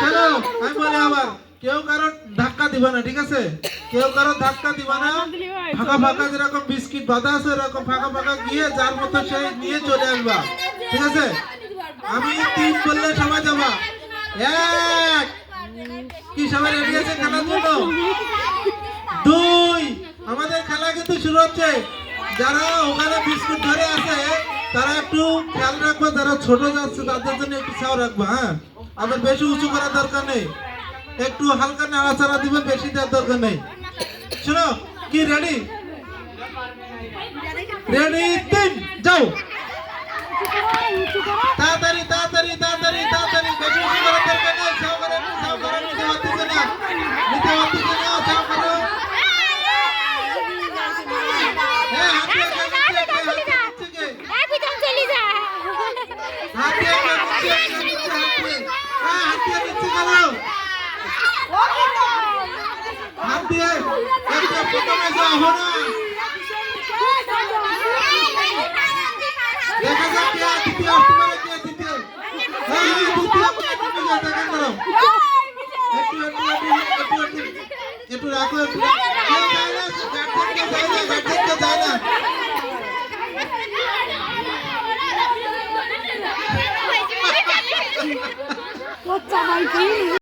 চলো আমি বলি আবার কেউ কারো ধাক্কা দিবা না, ঠিক আছে? কেউ কারো ধাক্কা দিবা না। ফাঁকা ফাঁকা যেরকম বিস্কিট বাঁধা আছে এরকম ফাঁকা ফাঁকা গিয়ে যার মতো সেই নিয়ে চলে আসবা, ঠিক আছে? আমি 3 বললে সবাই যাবা। 1 কি সবাই রেডি আছে খেলার জন্য? 2 আমাদের খেলা কিন্তু শুরু হচ্ছে। যারা ওখানে বিস্কুট ধরে আছে তারা একটু খেয়াল রাখবা, যারা ছোট যাচ্ছে তাদের জন্য একটু ছাও রাখবা। হ্যাঁ, আবার বেশি উঁচু করার দরকার নেই, একটু হালকা নাড়াচাড়া দিবে, বেশি দেওয়ার দরকার নেই। শোনো, কি রেডি? রেডি 3 যাও। তাড়াতাড়ি তাড়াতাড়ি তাড়াতাড়ি তাড়াতাড়ি, বেশি উঁচু করার দরকার নেই। ছাও করো, ছাও করো, নিতে পারতেছে না, নিতে পারতেছে না, ছাও করো। হ্যাঁ, হাত দিয়ে প্রথমে যাও না, দেখা যাক কে দ্বিতীয় আসতে পারে, কে দ্বিতীয়। হ্যাঁ দ্বিতীয় দেখা করো। একটু একটু একটু একটু একটু রাখো, একটু কেউ যায় না, গার্জেনকে যায় না। What's up, my